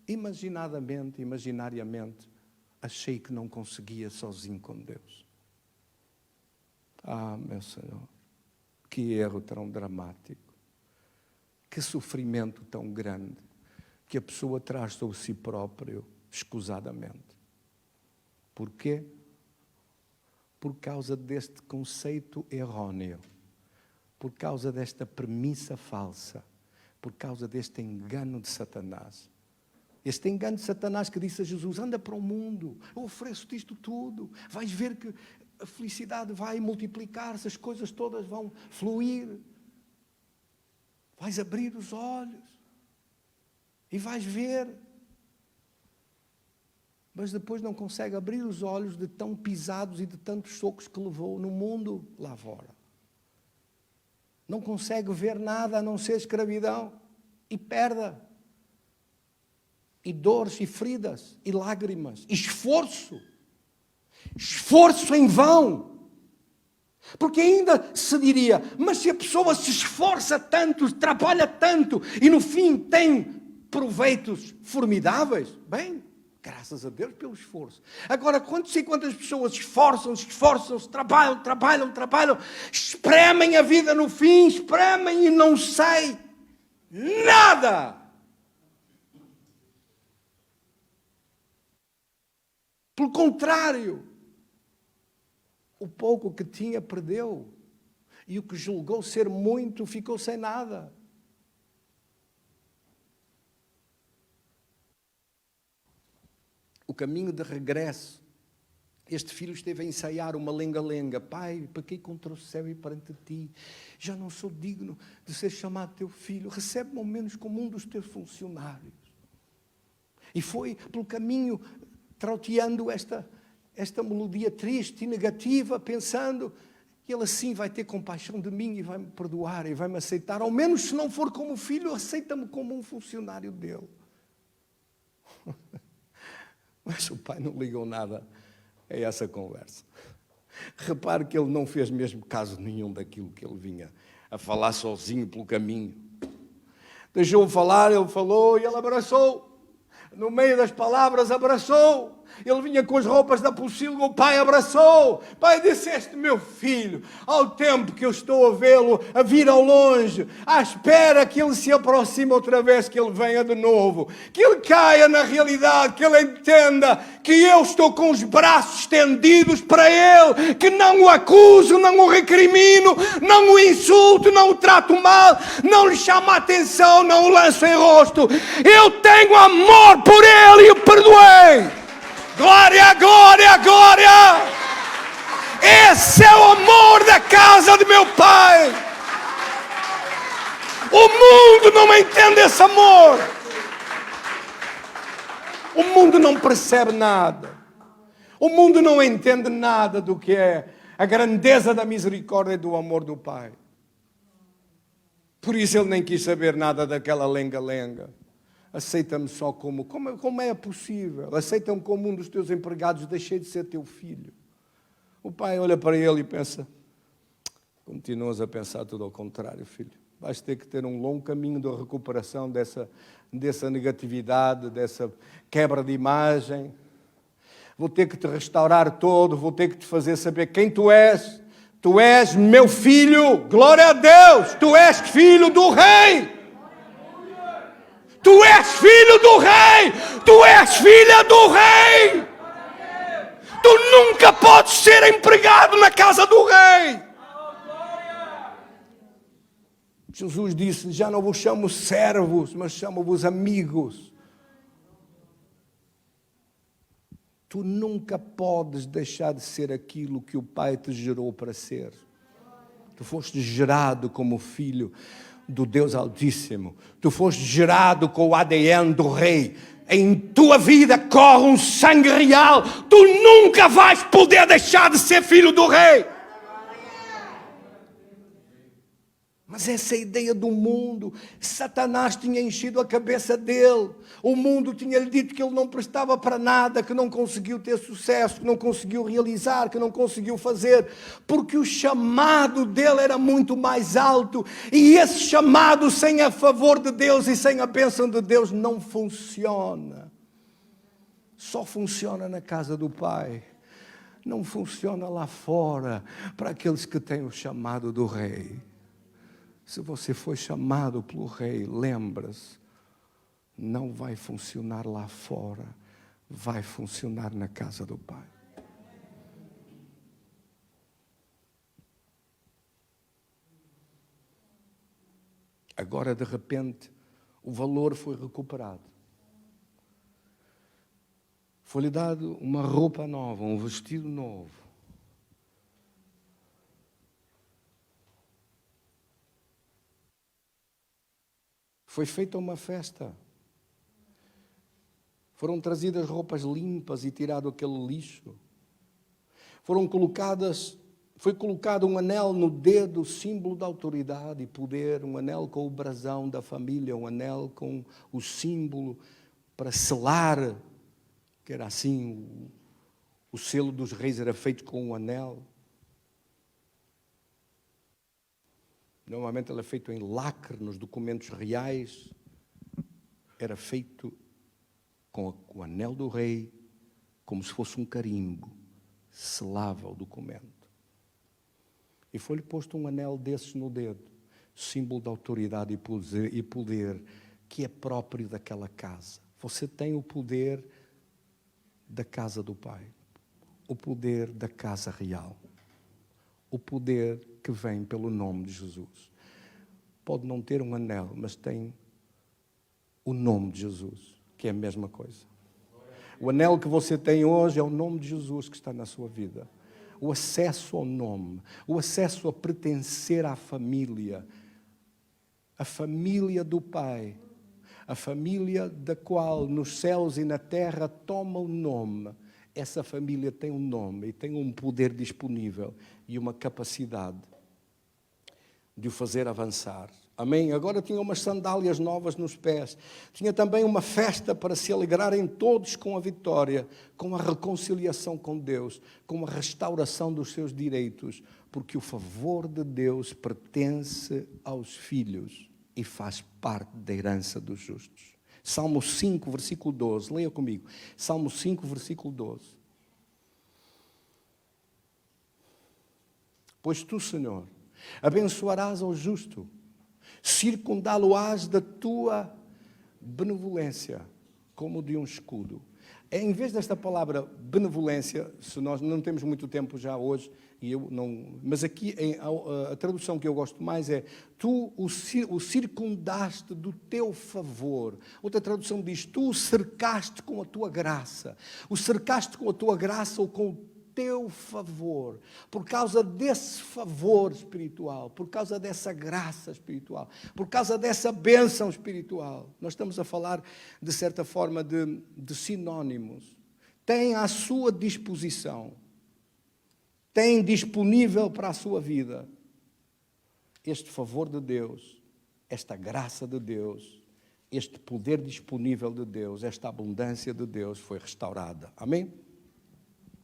imaginariamente, achei que não conseguia sozinho com Deus. Ah, meu Senhor, que erro tão dramático, que sofrimento tão grande, que a pessoa traz sobre si próprio, escusadamente. Porquê? Por causa deste conceito errôneo, por causa desta premissa falsa, por causa deste engano de Satanás. Este engano de Satanás que disse a Jesus, anda para o mundo, eu ofereço-te isto tudo, vais ver que a felicidade vai multiplicar-se, as coisas todas vão fluir, vais abrir os olhos e vais ver. Mas depois não consegue abrir os olhos de tão pisados e de tantos socos que levou no mundo lá fora. Não consegue ver nada a não ser escravidão e perda, e dores e feridas e lágrimas, e esforço em vão. Porque ainda se diria, mas se a pessoa se esforça tanto, trabalha tanto e no fim tem proveitos formidáveis, bem, graças a Deus pelo esforço. Agora, quantas e quantas pessoas esforçam-se, trabalham, espremem a vida no fim, espremem e não sai nada. Pelo contrário, o pouco que tinha perdeu, e o que julgou ser muito ficou sem nada. caminho de regresso, este filho esteve a ensaiar uma lenga-lenga. Pai, pequei contra o céu e perante ti. Já não sou digno de ser chamado teu filho. Recebe-me ao menos como um dos teus funcionários. E foi pelo caminho trauteando esta melodia triste e negativa, pensando que ele assim vai ter compaixão de mim e vai me perdoar e vai me aceitar. Ao menos se não for como filho, aceita-me como um funcionário dele. Mas o pai não ligou nada a essa conversa. Repare que ele não fez mesmo caso nenhum daquilo que ele vinha a falar sozinho pelo caminho. Deixou-o falar, ele falou e ele abraçou. No meio das palavras, abraçou. Ele vinha com as roupas da pocilga, o pai abraçou. Pai, disseste, meu filho, ao tempo que eu estou a vê-lo, a vir ao longe, à espera que ele se aproxime outra vez, que ele venha de novo, que ele caia na realidade, que ele entenda que eu estou com os braços estendidos para ele, que não o acuso, não o recrimino, não o insulto, não o trato mal, não lhe chamo a atenção, não o lanço em rosto. Eu tenho amor por ele e o perdoei. Glória, glória, glória! Esse é o amor da casa de meu pai. O mundo não entende esse amor. O mundo não percebe nada. O mundo não entende nada do que é a grandeza da misericórdia e do amor do Pai. Por isso ele nem quis saber nada daquela lenga-lenga. Aceita-me só como é possível? Aceita-me como um dos teus empregados, deixei de ser teu filho. O pai olha para ele e pensa, continuas a pensar tudo ao contrário, filho. Vais ter que ter um longo caminho de recuperação dessa negatividade, dessa quebra de imagem. Vou ter que te restaurar todo, vou ter que te fazer saber quem tu és. Tu és meu filho, glória a Deus, tu és filho do rei. Tu és filho do rei! Tu és filha do rei! Tu nunca podes ser empregado na casa do rei! Jesus disse, já não vos chamo servos, mas chamo-vos amigos. Tu nunca podes deixar de ser aquilo que o Pai te gerou para ser. Tu foste gerado como filho do Deus Altíssimo. Tu foste gerado com o ADN do Rei. Em tua vida corre um sangue real. Tu nunca vais poder deixar de ser filho do Rei. Mas essa ideia do mundo, Satanás tinha enchido a cabeça dele. O mundo tinha-lhe dito que ele não prestava para nada, que não conseguiu ter sucesso, que não conseguiu realizar, que não conseguiu fazer, porque o chamado dele era muito mais alto. E esse chamado sem a favor de Deus e sem a bênção de Deus não funciona. Só funciona na casa do Pai. Não funciona lá fora, para aqueles que têm o chamado do Rei. Se você foi chamado pelo Rei, lembra-se, não vai funcionar lá fora, vai funcionar na casa do Pai. Agora, de repente, o valor foi recuperado. Foi-lhe dado uma roupa nova, um vestido novo. Foi feita uma festa. Foram trazidas roupas limpas e tirado aquele lixo. Foi colocado um anel no dedo, símbolo de autoridade e poder, um anel com o brasão da família, um anel com o símbolo para selar, que era assim, o selo dos reis era feito com um anel. Normalmente ele é feito em lacre, nos documentos reais. Era feito com o anel do rei, como se fosse um carimbo. Selava o documento. E foi-lhe posto um anel desses no dedo, símbolo de autoridade e poder, que é próprio daquela casa. Você tem o poder da casa do Pai. O poder da casa real. O poder que vem pelo nome de Jesus. Pode não ter um anel, mas tem o nome de Jesus, que é a mesma coisa. O anelo que você tem hoje é o nome de Jesus que está na sua vida. O acesso ao nome, o acesso a pertencer à família. A família do Pai. A família da qual nos céus e na terra toma o nome. Essa família tem um nome e tem um poder disponível e uma capacidade de o fazer avançar. Amém? Agora tinha umas sandálias novas nos pés. Tinha também uma festa para se alegrarem todos com a vitória, com a reconciliação com Deus, com a restauração dos seus direitos, porque o favor de Deus pertence aos filhos e faz parte da herança dos justos. Salmo 5, versículo 12. Leia comigo. Salmo 5, versículo 12. Pois tu, Senhor, abençoarás ao justo, circundá-lo-ás da tua benevolência, como de um escudo. Em vez desta palavra benevolência, se nós não temos muito tempo já hoje, mas aqui a tradução que eu gosto mais é tu o circundaste do teu favor. Outra tradução diz, tu o cercaste com a tua graça. O cercaste com a tua graça ou com o teu favor, por causa desse favor espiritual, por causa dessa graça espiritual, por causa dessa bênção espiritual. Nós estamos a falar, de certa forma, de sinónimos. Tem à sua disposição, tem disponível para a sua vida este favor de Deus, esta graça de Deus, este poder disponível de Deus, esta abundância de Deus foi restaurada. Amém?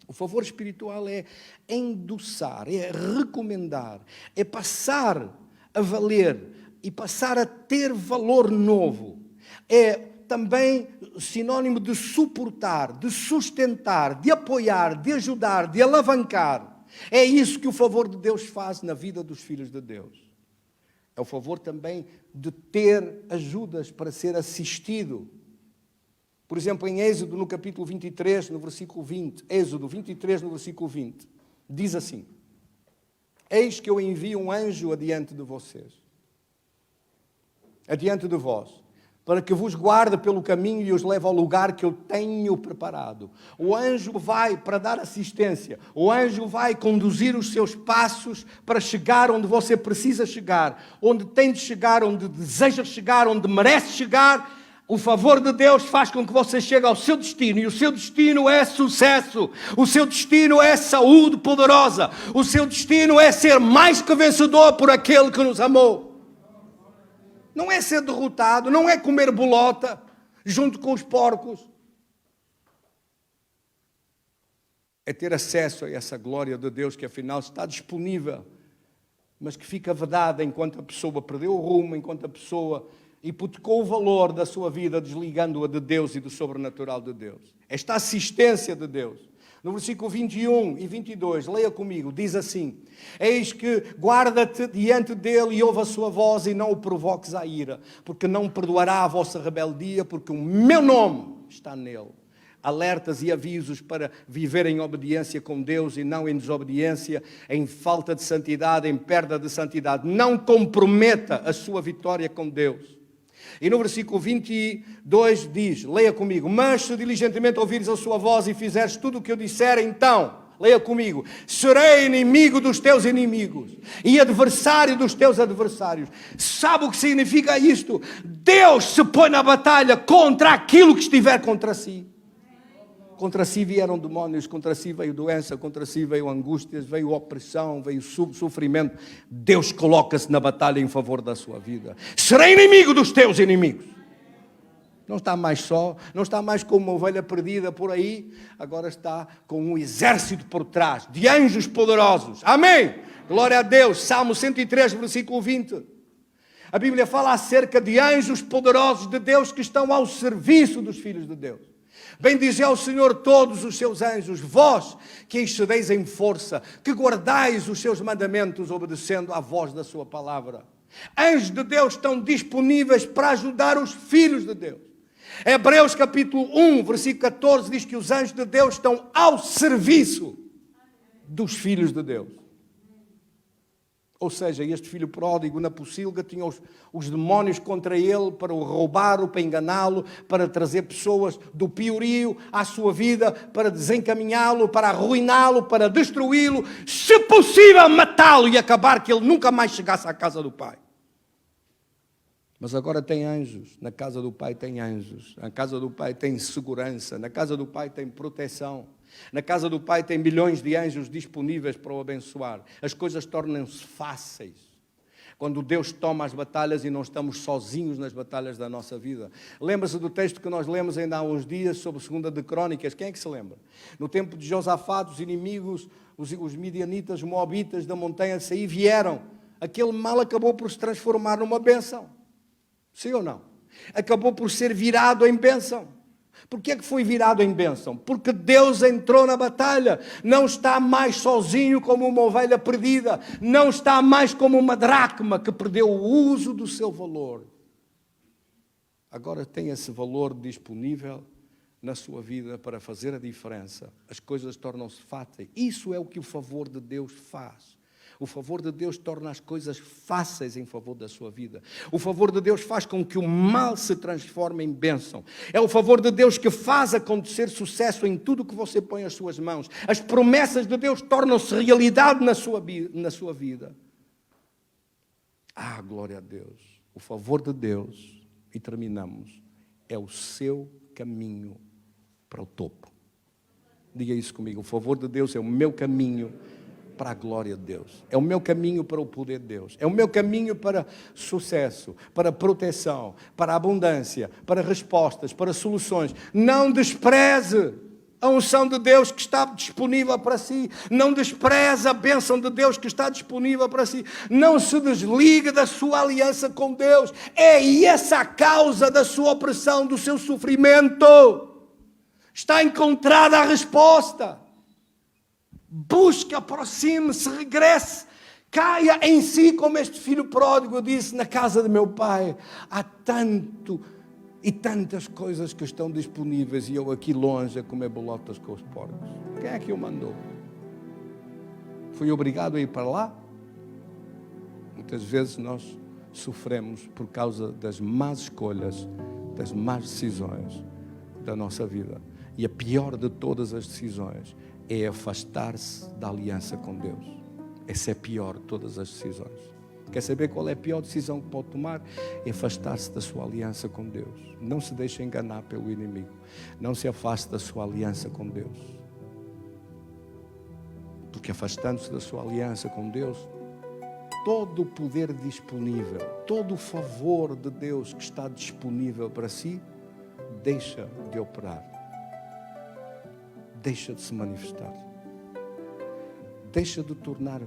O favor espiritual é endossar, é recomendar, é passar a valer e passar a ter valor novo. É também sinónimo de suportar, de sustentar, de apoiar, de ajudar, de alavancar. É isso que o favor de Deus faz na vida dos filhos de Deus. É o favor também de ter ajudas para ser assistido. Por exemplo, em Êxodo, no capítulo 23, no versículo 20, Êxodo 23, no versículo 20, diz assim, eis que eu envio um anjo adiante de vocês, adiante de vós, para que vos guarde pelo caminho e os leve ao lugar que eu tenho preparado. O anjo vai para dar assistência, o anjo vai conduzir os seus passos para chegar onde você precisa chegar, onde tem de chegar, onde deseja chegar, onde merece chegar. O favor de Deus faz com que você chegue ao seu destino, e o seu destino é sucesso, o seu destino é saúde poderosa, o seu destino é ser mais que vencedor por aquele que nos amou. Não é ser derrotado, não é comer bolota junto com os porcos. É ter acesso a essa glória de Deus que afinal está disponível, mas que fica vedada enquanto a pessoa perdeu o rumo, enquanto a pessoa hipotecou o valor da sua vida, desligando-a de Deus e do sobrenatural de Deus. Esta assistência de Deus. No versículo 21 e 22, leia comigo, diz assim, eis que guarda-te diante dele e ouve a sua voz e não o provoques à ira, porque não perdoará a vossa rebeldia, porque o meu nome está nele. Alertas e avisos para viver em obediência com Deus e não em desobediência, em falta de santidade, em perda de santidade. Não comprometa a sua vitória com Deus. E no versículo 22 diz, leia comigo, mas se diligentemente ouvires a sua voz e fizeres tudo o que eu disser, então, leia comigo, serei inimigo dos teus inimigos e adversário dos teus adversários. Sabe o que significa isto? Deus se põe na batalha contra aquilo que estiver contra si. Contra si vieram demónios, contra si veio doença, contra si veio angústias, veio opressão, veio sofrimento. Deus coloca-se na batalha em favor da sua vida. Serei inimigo dos teus inimigos. Não está mais só, não está mais como uma ovelha perdida por aí, agora está com um exército por trás, de anjos poderosos. Amém! Glória a Deus. Salmo 103, versículo 20. A Bíblia fala acerca de anjos poderosos de Deus que estão ao serviço dos filhos de Deus. Bendizei ao Senhor todos os seus anjos, vós que excedeis em força, que guardais os seus mandamentos, obedecendo à voz da sua palavra. Anjos de Deus estão disponíveis para ajudar os filhos de Deus. Hebreus capítulo 1, versículo 14, diz que os anjos de Deus estão ao serviço dos filhos de Deus. Ou seja, este filho pródigo na pocilga tinha os demónios contra ele para o roubar, para enganá-lo, para trazer pessoas do piorio à sua vida, para desencaminhá-lo, para arruiná-lo, para destruí-lo, se possível matá-lo e acabar que ele nunca mais chegasse à casa do Pai. Mas agora tem anjos, na casa do Pai tem anjos, na casa do Pai tem segurança, na casa do Pai tem proteção, na casa do Pai tem milhões de anjos disponíveis para o abençoar. As coisas tornam-se fáceis quando Deus toma as batalhas e não estamos sozinhos nas batalhas da nossa vida. Lembra-se do texto que nós lemos ainda há uns dias sobre 2 de Crônicas? Quem é que se lembra? No tempo de Josafá, os inimigos, os midianitas, os moabitas da montanha de Seir vieram. Aquele mal acabou por se transformar numa bênção. Sim ou não? Acabou por ser virado em bênção. Por que é que foi virado em bênção? Porque Deus entrou na batalha. Não está mais sozinho como uma ovelha perdida. Não está mais como uma dracma que perdeu o uso do seu valor. Agora tem esse valor disponível na sua vida para fazer a diferença. As coisas tornam-se fáceis. Isso é o que o favor de Deus faz. O favor de Deus torna as coisas fáceis em favor da sua vida. O favor de Deus faz com que o mal se transforme em bênção. É o favor de Deus que faz acontecer sucesso em tudo que você põe as suas mãos. As promessas de Deus tornam-se realidade na sua vida. Ah, glória a Deus. O favor de Deus, e terminamos, é o seu caminho para o topo. Diga isso comigo. O favor de Deus é o meu caminho para a glória de Deus. É o meu caminho para o poder de Deus. É o meu caminho para sucesso, para proteção, para abundância, para respostas, para soluções. Não despreze a unção de Deus que está disponível para si. Não despreze a bênção de Deus que está disponível para si. Não se desligue da sua aliança com Deus. É essa a causa da sua opressão, do seu sofrimento. Está encontrada a resposta. Busque, aproxime-se, regresse, caia em si como este filho pródigo disse: na casa de meu pai há tanto e tantas coisas que estão disponíveis e eu aqui longe a comer bolotas com os porcos. Quem é que o mandou? Fui obrigado a ir para lá? Muitas vezes nós sofremos por causa das más escolhas, das más decisões da nossa vida. E a pior de todas as decisões é afastar-se da aliança com Deus. Essa é a pior de todas as decisões. Quer saber qual é a pior decisão que pode tomar? É afastar-se da sua aliança com Deus. Não se deixe enganar pelo inimigo. Não se afaste da sua aliança com Deus. Porque afastando-se da sua aliança com Deus, todo o poder disponível, todo o favor de Deus que está disponível para si, deixa de operar. Deixa de se manifestar. Deixa de tornar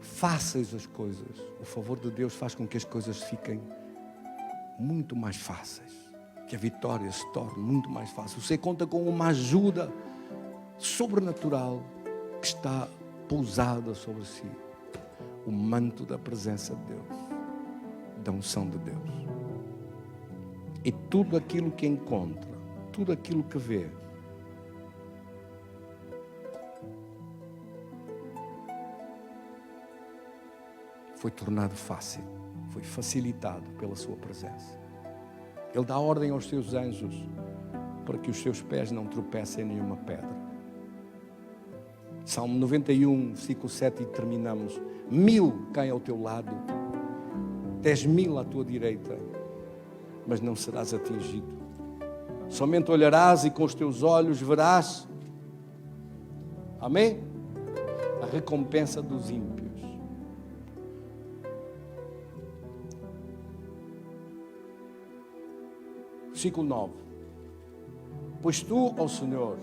fáceis as coisas. O favor de Deus faz com que as coisas fiquem muito mais fáceis. Que a vitória se torne muito mais fácil. Você conta com uma ajuda sobrenatural que está pousada sobre si. O manto da presença de Deus, da unção de Deus. E tudo aquilo que encontra, tudo aquilo que vê, foi tornado fácil, foi facilitado pela sua presença. Ele dá ordem aos seus anjos para que os seus pés não tropecem em nenhuma pedra. Salmo 91, versículo 7, e terminamos. 1000 caem ao teu lado, 10.000 à tua direita, mas não serás atingido. Somente olharás e com os teus olhos verás, amém? A recompensa dos ímpios. Versículo 9. Pois tu, ó Senhor,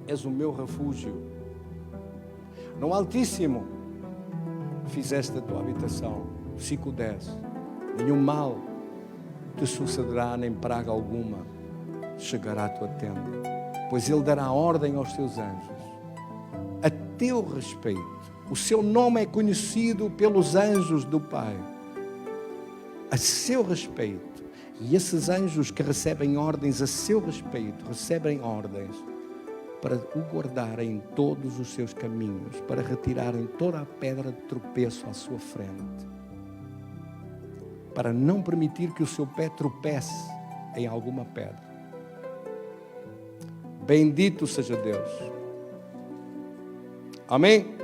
és o meu refúgio. No Altíssimo fizeste a tua habitação. Versículo 10. Nenhum mal te sucederá, nem praga alguma chegará à tua tenda. Pois Ele dará ordem aos teus anjos a teu respeito. O seu nome é conhecido pelos anjos do Pai. A seu respeito. E esses anjos que recebem ordens a seu respeito, recebem ordens para o guardar em todos os seus caminhos, para retirarem toda a pedra de tropeço à sua frente, para não permitir que o seu pé tropece em alguma pedra. Bendito seja Deus. Amém?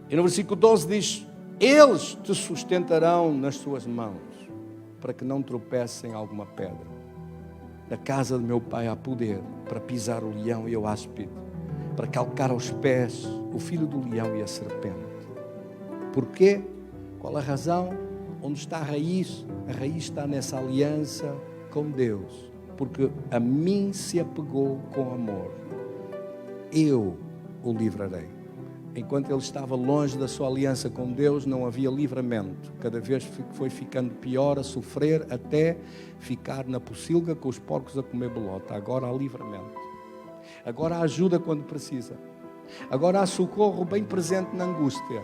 E no versículo 12 diz: eles te sustentarão nas suas mãos, para que não tropecem em alguma pedra. Na casa de meu pai há poder para pisar o leão e o áspide, para calcar aos pés o filho do leão e a serpente. Porquê? Qual a razão? Onde está a raiz? A raiz está nessa aliança com Deus, porque a mim se apegou com amor. Eu o livrarei. Enquanto ele estava longe da sua aliança com Deus, não havia livramento. Cada vez foi ficando pior, a sofrer, até ficar na pocilga com os porcos a comer bolota. Agora há livramento. Agora há ajuda quando precisa. Agora há socorro bem presente na angústia.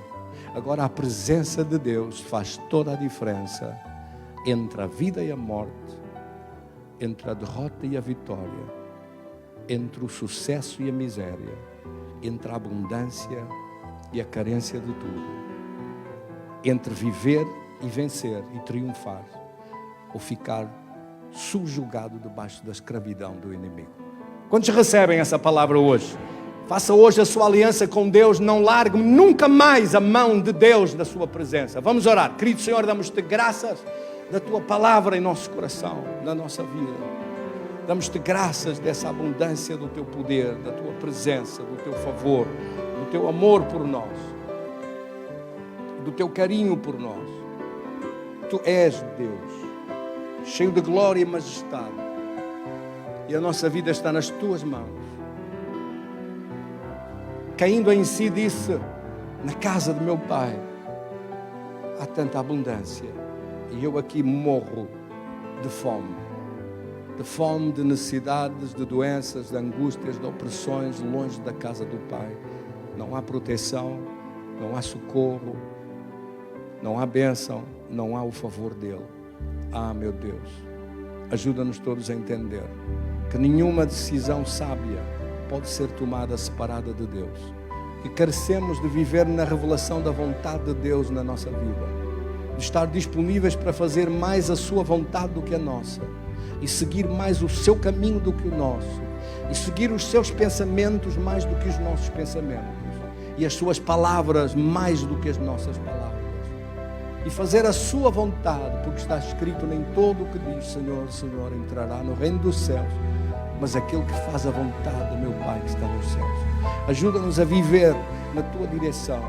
Agora a presença de Deus faz toda a diferença entre a vida e a morte, entre a derrota e a vitória, entre o sucesso e a miséria, entre a abundância e a carência de tudo, entre viver e vencer e triunfar, ou ficar subjugado debaixo da escravidão do inimigo. Quantos recebem essa palavra hoje? Faça hoje a sua aliança com Deus, não largue nunca mais a mão de Deus da sua presença. Vamos orar. Querido Senhor, damos-te graças da tua palavra em nosso coração, na nossa vida. Damos-te graças dessa abundância do teu poder, da tua presença, do teu favor, do teu amor por nós, do teu carinho por nós. Tu és Deus, cheio de glória e majestade, e a nossa vida está nas tuas mãos. Caindo em si, disse: na casa de meu pai há tanta abundância, e eu aqui morro de fome. De fome, de necessidades, de doenças, de angústias, de opressões, longe da casa do Pai. Não há proteção, não há socorro, não há bênção, não há o favor dEle. Ah, meu Deus, ajuda-nos todos a entender que nenhuma decisão sábia pode ser tomada separada de Deus. Que carecemos de viver na revelação da vontade de Deus na nossa vida, de estar disponíveis para fazer mais a sua vontade do que a nossa, e seguir mais o seu caminho do que o nosso, e seguir os seus pensamentos mais do que os nossos pensamentos, e as suas palavras mais do que as nossas palavras, e fazer a sua vontade, porque está escrito: nem todo o que diz Senhor, Senhor entrará no reino dos céus, mas aquele que faz a vontade do meu Pai que está nos céus. Ajuda-nos a viver na tua direção,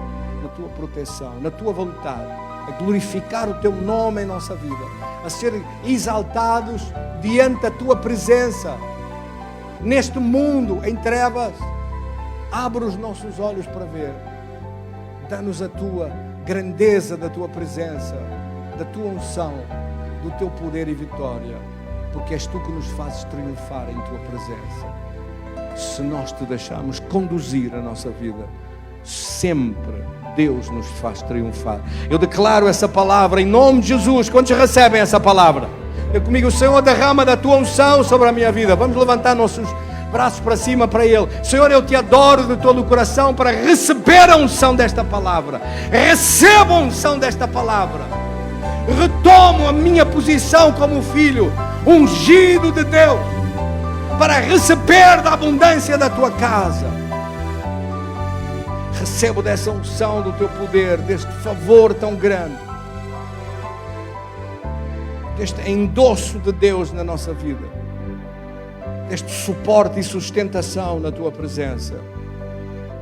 na tua proteção, na tua vontade, a glorificar o teu nome em nossa vida, a ser exaltados diante da tua presença neste mundo em trevas. Abre os nossos olhos para ver. Dá-nos a tua grandeza da tua presença, da tua unção, do teu poder e vitória, porque és tu que nos fazes triunfar em tua presença. Se nós te deixarmos conduzir a nossa vida, sempre Deus nos faz triunfar. Eu declaro essa palavra em nome de Jesus. Quantos recebem essa palavra? Eu comigo: o Senhor, derrama da tua unção sobre a minha vida. Vamos levantar nossos braços para cima para Ele. Senhor, eu te adoro de todo o coração para receber a unção desta palavra. Recebo a unção desta palavra. Retomo a minha posição como filho ungido de Deus, para receber da abundância da tua casa. Recebo dessa unção do teu poder, deste favor tão grande, deste endosso de Deus na nossa vida, deste suporte e sustentação na tua presença,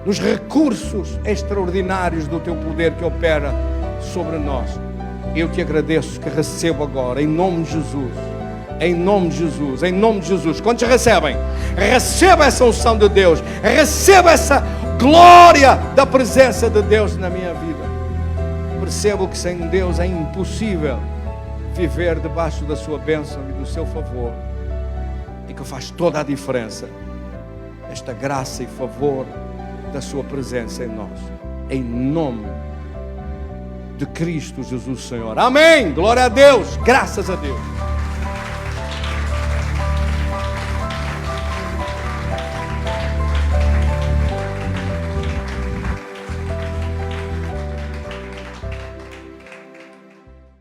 nos recursos extraordinários do teu poder que opera sobre nós. Eu te agradeço que recebo agora, em nome de Jesus. Em nome de Jesus, em nome de Jesus. Quantos recebem? Receba essa unção de Deus, receba essa glória da presença de Deus na minha vida. Percebo que sem Deus é impossível viver debaixo da sua bênção e do seu favor, e que faz toda a diferença esta graça e favor da sua presença em nós, em nome de Cristo Jesus, Senhor. Amém. Glória a Deus. Graças a Deus.